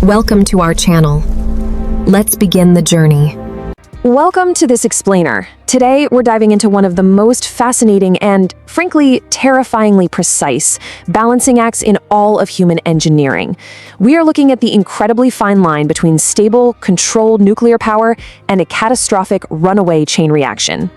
Welcome to our channel. Let's begin the journey. Welcome to this explainer. Today, we're diving into one of the most fascinating and, frankly, terrifyingly precise balancing acts in all of human engineering. We are looking at the incredibly fine line between stable, controlled nuclear power and a catastrophic runaway chain reaction.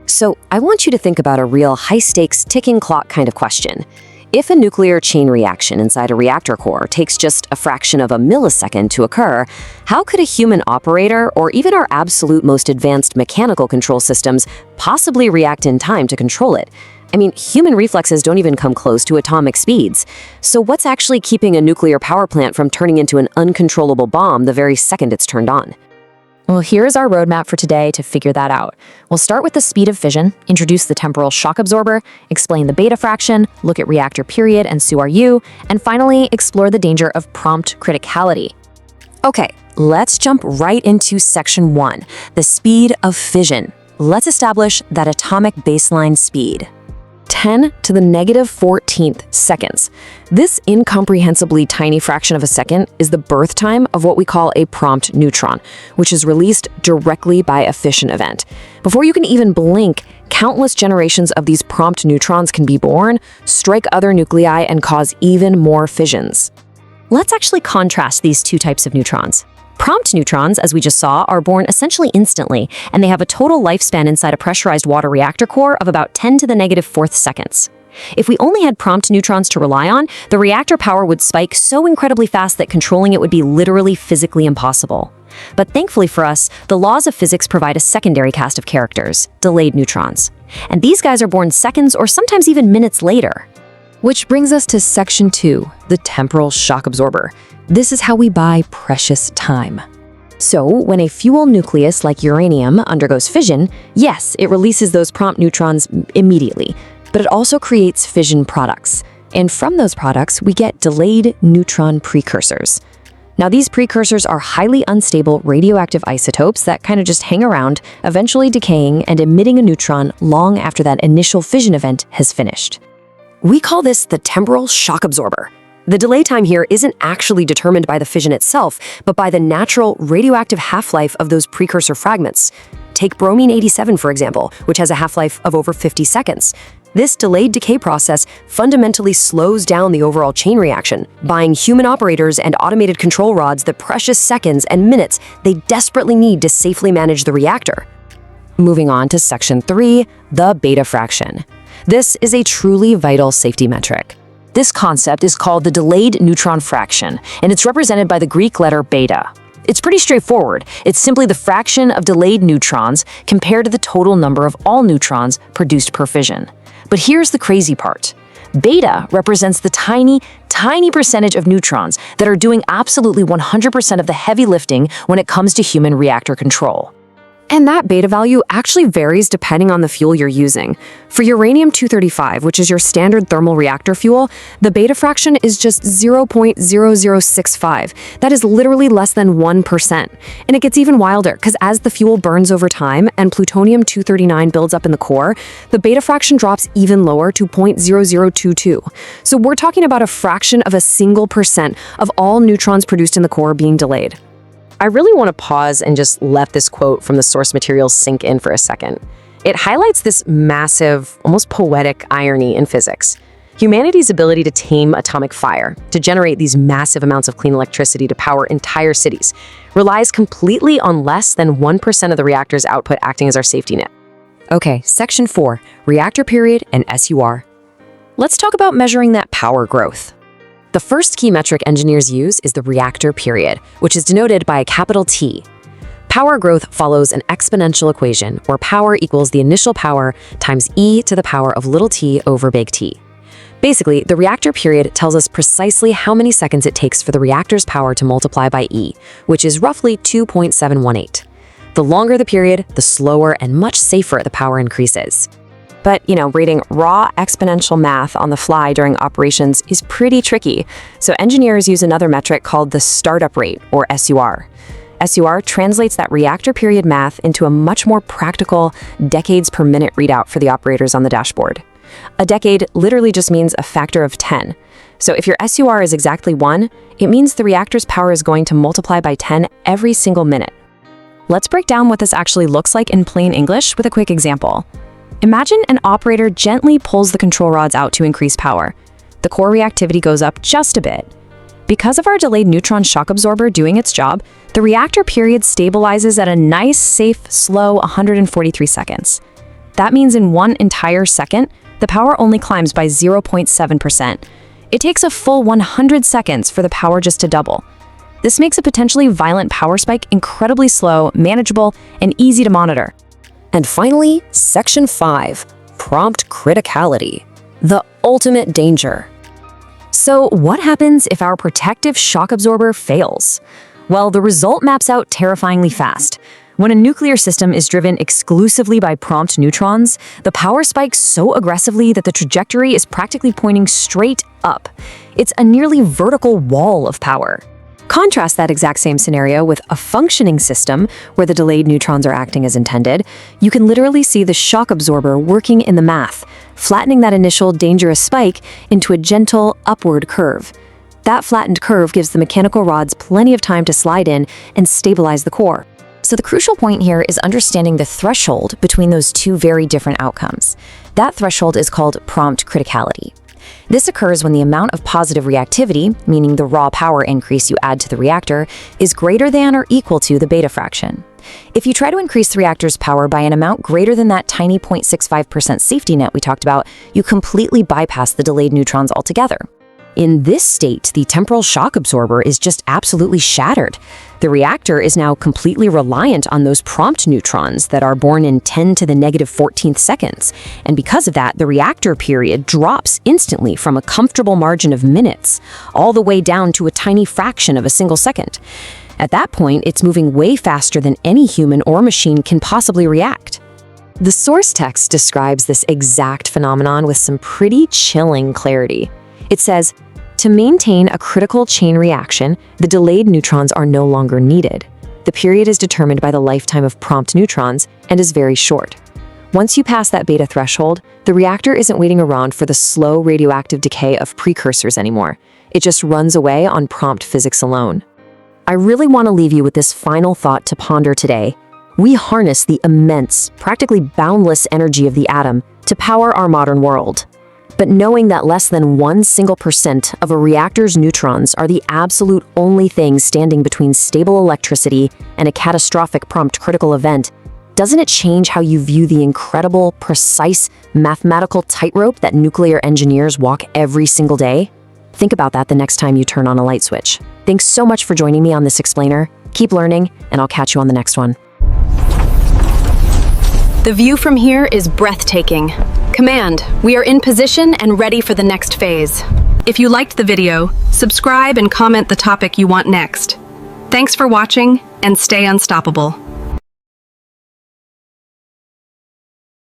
So, I want you to think about a real high-stakes ticking clock kind of question. If a nuclear chain reaction inside a reactor core takes just a fraction of a millisecond to occur, how could a human operator, or even our absolute most advanced mechanical control systems, possibly react in time to control it? I mean, human reflexes don't even come close to atomic speeds. So what's actually keeping a nuclear power plant from turning into an uncontrollable bomb the very second it's turned on? Well, here's our roadmap for today to figure that out. We'll start with the speed of fission, introduce the temporal shock absorber, explain the beta fraction, look at reactor period and SURU, and finally explore the danger of prompt criticality. Okay, let's jump right into section 1, the speed of fission. Let's establish that atomic baseline speed. 10 to the negative 14th seconds. This incomprehensibly tiny fraction of a second is the birth time of what we call a prompt neutron, which is released directly by a fission event. Before you can even blink, countless generations of these prompt neutrons can be born, strike other nuclei, and cause even more fissions. Let's actually contrast these two types of neutrons. Prompt neutrons, as we just saw, are born essentially instantly, and they have a total lifespan inside a pressurized water reactor core of about 10 to the negative 4th seconds. If we only had prompt neutrons to rely on, the reactor power would spike so incredibly fast that controlling it would be literally physically impossible. But thankfully for us, the laws of physics provide a secondary cast of characters, delayed neutrons. And these guys are born seconds or sometimes even minutes later. Which brings us to section 2, the temporal shock absorber. This is how we buy precious time. So, when a fuel nucleus like uranium undergoes fission, yes, it releases those prompt neutrons immediately, but it also creates fission products. And from those products, we get delayed neutron precursors. Now, these precursors are highly unstable radioactive isotopes that kind of just hang around, eventually decaying and emitting a neutron long after that initial fission event has finished. We call this the temporal shock absorber. The delay time here isn't actually determined by the fission itself, but by the natural radioactive half-life of those precursor fragments. Take bromine-87, for example, which has a half-life of over 50 seconds. This delayed decay process fundamentally slows down the overall chain reaction, buying human operators and automated control rods the precious seconds and minutes they desperately need to safely manage the reactor. Moving on to section 3, the beta fraction. This is a truly vital safety metric. This concept is called the delayed neutron fraction, and it's represented by the Greek letter beta. It's pretty straightforward. It's simply the fraction of delayed neutrons compared to the total number of all neutrons produced per fission. But here's the crazy part. Beta represents the tiny percentage of neutrons that are doing absolutely 100% of the heavy lifting when it comes to human reactor control. And that beta value actually varies depending on the fuel you're using. For uranium-235, which is your standard thermal reactor fuel, the beta fraction is just 0.0065. That is literally less than 1%. And it gets even wilder, because as the fuel burns over time and plutonium-239 builds up in the core, the beta fraction drops even lower to 0.0022. So we're talking about a fraction of a single percent of all neutrons produced in the core being delayed. I really want to pause and just let this quote from the source material sink in for a second. It highlights this massive, almost poetic irony in physics. Humanity's ability to tame atomic fire, to generate these massive amounts of clean electricity to power entire cities, relies completely on less than 1% of the reactor's output acting as our safety net. Okay, section 4, reactor period and SUR. Let's talk about measuring that power growth. The first key metric engineers use is the reactor period, which is denoted by a capital T. Power growth follows an exponential equation where power equals the initial power times e to the power of little t over big T. Basically, the reactor period tells us precisely how many seconds it takes for the reactor's power to multiply by e, which is roughly 2.718. The longer the period, the slower and much safer the power increases. But, reading raw exponential math on the fly during operations is pretty tricky, so engineers use another metric called the startup rate, or SUR. SUR translates that reactor period math into a much more practical decades per minute readout for the operators on the dashboard. A decade literally just means a factor of 10. So if your SUR is exactly 1, it means the reactor's power is going to multiply by 10 every single minute. Let's break down what this actually looks like in plain English with a quick example. Imagine an operator gently pulls the control rods out to increase power. The core reactivity goes up just a bit. Because of our delayed neutron shock absorber doing its job, the reactor period stabilizes at a nice, safe, slow 143 seconds. That means in one entire second, the power only climbs by 0.7%. It takes a full 100 seconds for the power just to double. This makes a potentially violent power spike incredibly slow, manageable, and easy to monitor. And finally, Section 5, Prompt Criticality, the ultimate danger. So what happens if our protective shock absorber fails? Well, the result maps out terrifyingly fast. When a nuclear system is driven exclusively by prompt neutrons, the power spikes so aggressively that the trajectory is practically pointing straight up. It's a nearly vertical wall of power. Contrast that exact same scenario with a functioning system where the delayed neutrons are acting as intended. You can literally see the shock absorber working in the math, flattening that initial dangerous spike into a gentle upward curve. That flattened curve gives the mechanical rods plenty of time to slide in and stabilize the core. So the crucial point here is understanding the threshold between those two very different outcomes. That threshold is called prompt criticality. This occurs when the amount of positive reactivity, meaning the raw power increase you add to the reactor, is greater than or equal to the beta fraction. If you try to increase the reactor's power by an amount greater than that tiny 0.65% safety net we talked about, you completely bypass the delayed neutrons altogether. In this state, the temporal shock absorber is just absolutely shattered. The reactor is now completely reliant on those prompt neutrons that are born in 10 to the negative 14th seconds. And because of that, the reactor period drops instantly from a comfortable margin of minutes, all the way down to a tiny fraction of a single second. At that point, it's moving way faster than any human or machine can possibly react. The source text describes this exact phenomenon with some pretty chilling clarity. It says, to maintain a critical chain reaction, the delayed neutrons are no longer needed. The period is determined by the lifetime of prompt neutrons and is very short. Once you pass that beta threshold, the reactor isn't waiting around for the slow radioactive decay of precursors anymore. It just runs away on prompt physics alone. I really want to leave you with this final thought to ponder today. We harness the immense, practically boundless energy of the atom to power our modern world. But knowing that less than 1% of a reactor's neutrons are the absolute only thing standing between stable electricity and a catastrophic prompt critical event, doesn't it change how you view the incredible, precise, mathematical tightrope that nuclear engineers walk every single day? Think about that the next time you turn on a light switch. Thanks so much for joining me on this explainer. Keep learning, and I'll catch you on the next one. The view from here is breathtaking. Command, we are in position and ready for the next phase. If you liked the video, subscribe and comment the topic you want next. Thanks for watching, and stay unstoppable.